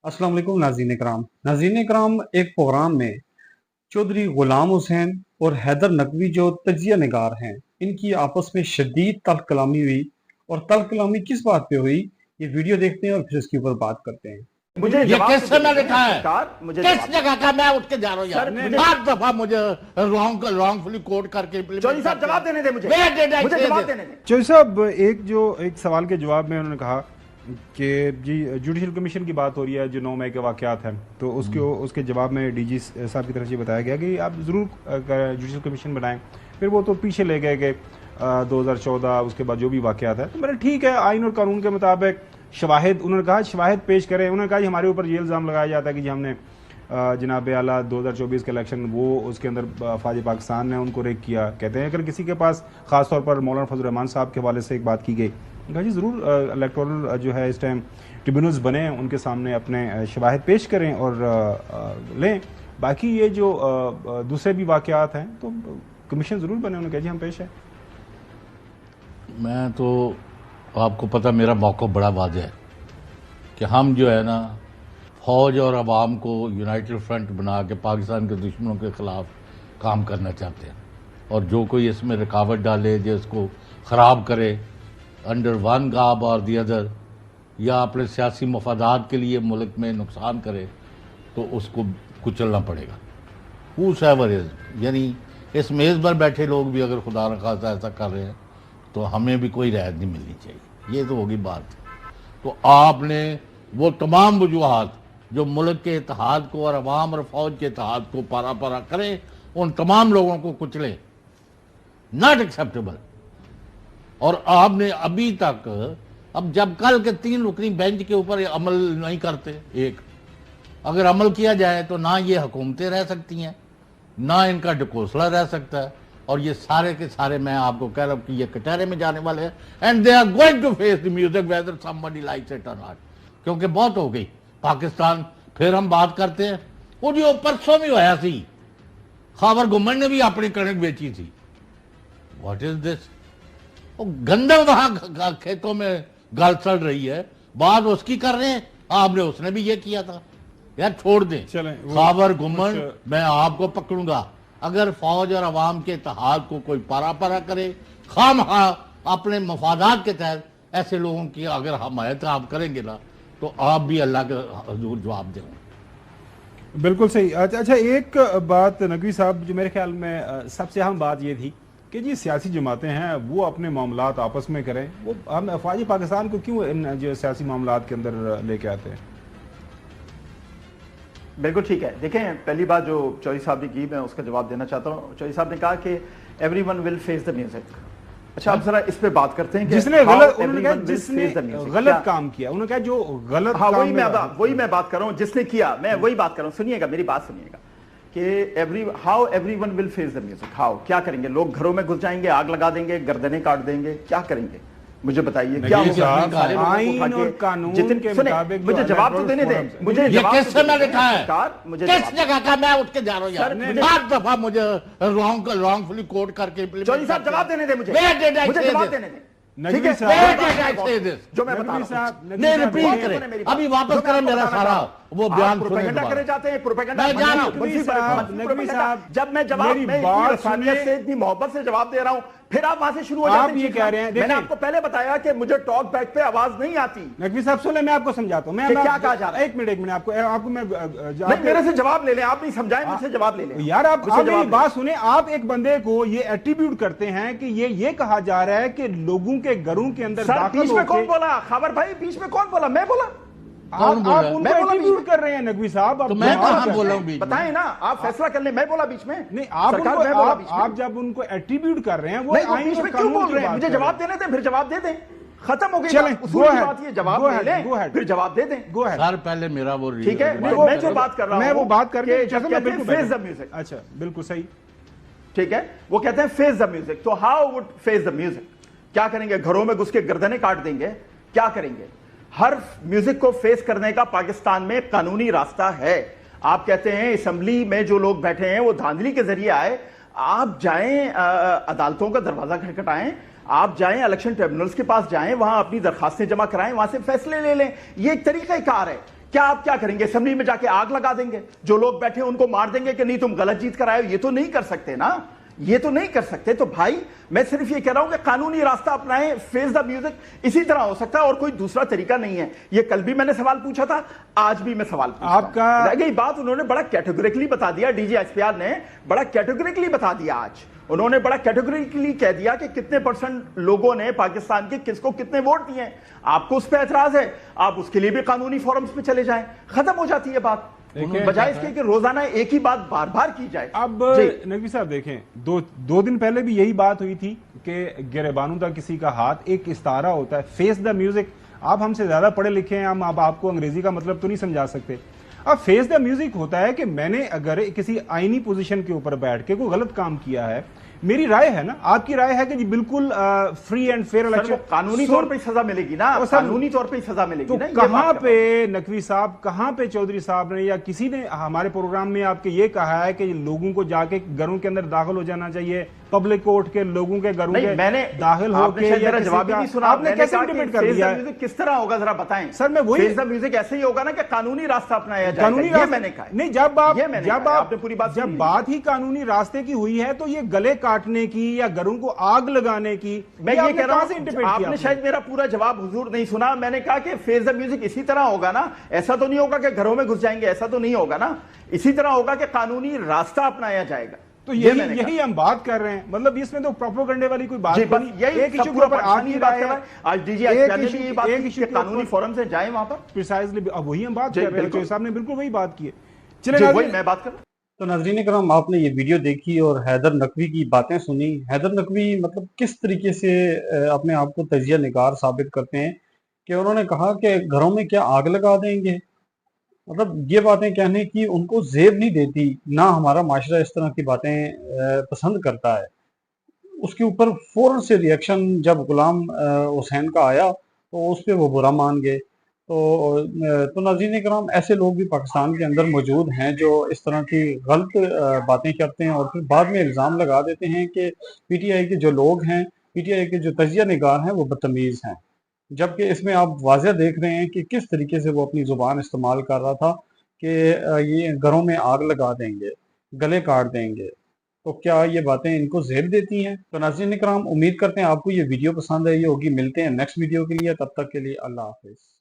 अस्सलाम वालेकुम नाज़रीन कराम एक प्रोग्राम में चौधरी गुलाम हुसैन और हैदर नकवी जो तजिया निगार हैं, इनकी आपस में शदीद तल्ख कलामी हुई। और तल्ख कलामी किस बात पे हुई, ये वीडियो देखते हैं और फिर इसके ऊपर बात करते हैं। मुझे ये किस समय लिखा है? मुझे किस जगह का? मैं उठ के जा रहा हूँ यार। 8 दफा मुझे रॉन्गफुली कोट करके चौधरी साहब जवाब देने दे मुझे जवाब देने दे। चौधरी साहब एक सवाल के जवाब में उन्होंने कहा कि जी जुडिशल कमीशन की बात हो रही है, जो 9 मई के वाक़यात हैं, तो उसके जवाब में डीजी साहब की तरफ से बताया गया कि आप ज़रूर जुडिशल कमीशन बनाएं। फिर वो तो पीछे ले गए 2014, उसके बाद जो भी वाक़यात है, तो मैंने ठीक है, आइन और कानून के मुताबिक शवाहिद, उन्होंने कहा शवाहिद पेश करें। उन्होंने कहा कि हमारे ऊपर ये इल्ज़ाम लगाया जाता है कि जी हमने जनाब आला 2024 के इलेक्शन, वो उसके अंदर अफवाज पाकिस्तान ने उनको रेक किया। कहते हैं अगर किसी के पास ख़ास तौर पर मौलाना फजल रहमान साहब के हवाले से एक बात की गई, कहा जी ज़रूर इलेक्टोरल जो है इस टाइम ट्रिब्यूनल्स बने, उनके सामने अपने शवाहिद पेश करें और लें। बाकी ये जो दूसरे भी वाक़यात हैं तो कमीशन ज़रूर बने। उन्होंने कहा जी हम पेश है। मैं तो आपको पता, मेरा मौक़िफ़ बड़ा वाज़ेह है कि हम जो है ना, फौज और अवाम को यूनाइटेड फ्रंट बना के पाकिस्तान के दुश्मनों के ख़िलाफ़ काम करना चाहते हैं। और जो कोई इसमें रुकावट डाले, जो इसको ख़राब करे अंडर वन गाब और दी अदर, या अपने सियासी मफादात के लिए मुल्क में नुकसान करे, तो उसको कुचलना पड़ेगा। हूसएवर इज़, यानी इस मेज़ पर बैठे लोग भी अगर खुदा न खास्ता ऐसा कर रहे हैं तो हमें भी कोई रियायत नहीं मिलनी चाहिए। ये तो होगी बात। तो आपने वो तमाम वजूहात जो मुल्क के इत्तेहाद को और अवाम और फौज के इत्तेहाद को पारा पारा करें, उन तमाम लोगों को कुचले, नॉट एक्सेप्टेबल। और आपने अभी तक, अब जब कल के 3 रुकनी बेंच के ऊपर अमल नहीं करते, एक अगर अमल किया जाए तो ना ये हुकूमतें रह सकती हैं, ना इनका ढकोसला रह सकता है, और ये सारे के सारे मैं आपको कह रहा हूं कि ये कटहरे में जाने वाले हैं। And they are going to face the music whether somebody likes it और नॉट, क्योंकि बहुत हो गई पाकिस्तान। फिर हम बात करते हैं, वो जो परसों भी होया सी, खावर गुमन ने भी अपनी कणक बेची थी। What is this? वो गंदम वहां खेतों में गल चल रही है, बात उसकी कर रहे हैं। आपने उसने भी ये किया था यार, छोड़ दें खावर गुमन। मैं आपको पकड़ूंगा अगर फौज और अवाम के इत्तेहाद को कोई पारा पारा करे, खामखा अपने मफादात के तहत ऐसे लोगों की अगर हमायत आप करेंगे ना, तो आप भी अल्लाह के हुजूर जवाब देंगे। बिल्कुल सही। अच्छा, एक बात नकवी साहब, जो मेरे ख्याल में सबसे अहम बात ये थी कि जी सियासी जमातें हैं वो अपने मामलात आपस में करें, वो हम अफवाज पाकिस्तान को क्यों इन जो सियासी मामलात के अंदर लेके आते हैं? बिल्कुल ठीक है। देखें, पहली बात जो चौधरी साहब ने की, मैं उसका जवाब देना चाहता हूँ। चौधरी साहब ने कहा कि everyone will face the music. अच्छा, अब जरा इस पे बात करते हैं कि जिसने गलत काम किया, उन्होंने कहा जो गलत, हाँ वही मैं बात कर रहा हूँ, जिसने किया, मैं वही बात कर रहा हूँ। सुनिएगा, मेरी बात सुनिएगा कि how everyone will face the music. How, क्या करेंगे? लोग घरों में घुस जाएंगे, आग लगा देंगे, गर्दनें काट देंगे, क्या करेंगे? मुझे बताइए क्या होगा? आइन और कानून के मुताबिक। मुझे जवाब तो देने दें। मुझे ये किस समय लिखा है? किस जगह का? मैं उठ के जा रहा हूँ यार। 8 दफा मुझे रॉन्गफुली कोट करके। चौधरी साहब जवाब देने दें मुझे जवाब देने दें। नकवी साहब, जो मैं बता रहा हूं, नहीं रिपीट करें, अभी वापस करें मेरा सारा वो बयान। प्रोपेगेंडा करे जाते हैं, प्रोपेगेंडा। नकवी साहब, जब मैं जवाब में इंसानियत से, इतनी मोहब्बत से जवाब दे रहा हूं, फिर आप वहां से शुरू हो जाते हैं। आप ये कह रहे हैं, मैंने आपको पहले बताया कि मुझे टॉक बैक पे आवाज नहीं आती। नकवी साहब सुने, मैं आपको समझाता हूं। मैं क्या कहा जा रहा है? एक मिनट आपको मैं मेरे से जवाब ले लें। आप नहीं समझाएं, मुझसे जवाब ले लें यार। आप मेरी बात सुने। आप एक बंदे को ये एट्रीब्यूट करते हैं कि ये कहा जा रहा है कि लोगों के घरों के अंदर बीच में कौन बोला? खबर भाई, बीच में कौन बोला? मैं बोला? आप उनको एट्रीब्यूट कर रहे हैं नकवी साहब। तो मैं कहां बोल रहा हूं? बताएं ना, आप फैसला कर लें। मैं बोला बीच में? नहीं, आप जब उनको एट्रीब्यूट कर रहे हैं, वो बीच में क्यों बोल रहे हैं? मुझे जवाब देने दें, फिर जवाब दे दें। खत्म हो गई बात। ये जवाब ले लें, फिर जवाब दे दें। गो अहेड सर, पहले मेरा वो ठीक है। मैं जो बात कर रहा हूं, मैं वो बात करके फेस द म्यूजिक। अच्छा, बिल्कुल सही, ठीक है। वो कहते हैं फेस द म्यूजिक। तो how would face the music? क्या करेंगे? घरों में घुस के गर्दनें काट देंगे? क्या करेंगे? हर म्यूजिक को फेस करने का पाकिस्तान में कानूनी रास्ता है। आप कहते हैं असेंबली में जो लोग बैठे हैं वो धांधली के जरिए आए। आप जाएं, अदालतों का दरवाजा खटखटाएं, आप जाएं इलेक्शन ट्रिब्यूनल्स के पास जाएं, वहां अपनी दरखास्तें जमा कराएं, वहां से फैसले ले लें। ये एक तरीका कार है। क्या आप क्या करेंगे, असेंबली में जाके आग लगा देंगे, जो लोग बैठे उनको मार देंगे कि नहीं तुम गलत जीत कर आए हो? ये तो नहीं कर सकते ना, ये तो नहीं कर सकते। तो भाई मैं सिर्फ ये कह रहा हूं कि कानूनी रास्ता अपनाएं, फेस द म्यूजिक। इसी तरह हो सकता है और कोई दूसरा तरीका नहीं है। ये कल भी मैंने सवाल पूछा था, आज भी मैं सवाल पूछता हूं। रह गई बात, उन्होंने बड़ा कैटेगोरिकली बता दिया, डीजी एसपीआर ने बड़ा कैटेगोरिकली बता दिया। आज उन्होंने बड़ा कैटेगोरिकली कह दिया कि कितने % लोगों ने पाकिस्तान के किसको कितने वोट दिए। आपको उस पर एतराज है, आप उसके लिए भी कानूनी फोरम्स पे चले जाएं, खत्म हो जाती है बात, बजाय इसके कि रोजाना एक ही बात बार बार की जाए। अब नकवी साहब देखें, दो दिन पहले भी यही बात हुई थी कि गिरबानुदा किसी का हाथ, एक इस्तारा होता है, फेस द म्यूजिक। आप हमसे ज्यादा पढ़े लिखे हैं, हम अब आपको अंग्रेजी का मतलब तो नहीं समझा सकते। अब फेस द म्यूजिक होता है कि मैंने अगर किसी आईनी पोजीशन के ऊपर बैठ के कोई गलत काम किया है, मेरी राय है ना, आपकी राय है कि जी बिल्कुल फ्री एंड फेयर इलेक्शन, कानूनी तौर पे सजा मिलेगी ना, कानूनी तौर पे सजा मिलेगी तो ना। कहां पे नकवी साहब, कहां पे चौधरी साहब ने या किसी ने हमारे प्रोग्राम में आपके ये कहा है कि लोगों को जाके घरों के अंदर दाखिल हो जाना चाहिए, पब्लिक कोर्ट के लोगों के घरों के मैंने दाखिल होके, मेरा जवाब ही नहीं सुना, आपने कैसे इंटरप्रेट कर दिया? म्यूजिक किस तरह होगा जरा बताएं सर। मैं वही, फेस द म्यूजिक ऐसे ही होगा ना कि कानूनी रास्ता अपनाया जाएगा, कानूनी रास्ता मैंने कहा नहीं। जब आपने पूरी बात, जब बात ही कानूनी रास्ते की हुई है तो ये गले काटने की या घरों को आग लगाने की, मैं ये कह रहा हूं, आपने शायद मेरा पूरा जवाब हुजूर नहीं सुना। मैंने कहा कि फेस द म्यूजिक इसी तरह होगा ना, ऐसा तो नहीं होगा कि घरों में घुस जाएंगे, ऐसा तो नहीं होगा ना, इसी तरह होगा कि कानूनी रास्ता अपनाया जाएगा। तो यही हम बात कर रहे हैं, मतलब इसमें तो प्रोपेगेंडा वाली कोई बात नहीं। यही एक इशू के ऊपर आपकी राय है, आज डीजी कानूनी फोरम से जाए वहां पर, प्रिसाइजली अब वही हम बात कर रहे हैं। चौधरी साहब ने बिल्कुल वही बात की है। चलिए वही मैं बात कर रहा हूं। तो नाज़रीन इकराम, आपने ये वीडियो देखी और हैदर नकवी की बातें सुनी। हैदर नकवी मतलब किस तरीके से अपने आप को तजिया निगार साबित करते हैं कि उन्होंने कहा कि घरों में क्या आग लगा देंगे। मतलब ये बातें कहने की उनको जेब नहीं देती, ना हमारा माशरा इस तरह की बातें पसंद करता है। उसके ऊपर फौरन से रिएक्शन जब गुलाम हुसैन का आया तो उस पर वो बुरा मान गए। तो नाज़रीन इकराम, ऐसे लोग भी पाकिस्तान के अंदर मौजूद हैं जो इस तरह की गलत बातें करते हैं और फिर बाद में इल्ज़ाम लगा देते हैं कि पीटीआई के जो लोग हैं, पीटीआई के जो तजिया निगार हैं, वो बदतमीज़ हैं। जबकि इसमें आप वाज़ह देख रहे हैं कि किस तरीके से वो अपनी ज़ुबान इस्तेमाल कर रहा था कि ये घरों में आग लगा देंगे, गले काट देंगे। तो क्या ये बातें इनको ज़ेब देती हैं? तो नाज़रीन इकराम, उम्मीद करते हैं आपको ये वीडियो पसंद आई होगी। मिलते हैं नेक्स्ट वीडियो के लिए, तब तक के लिए अल्लाह हाफ़िज़।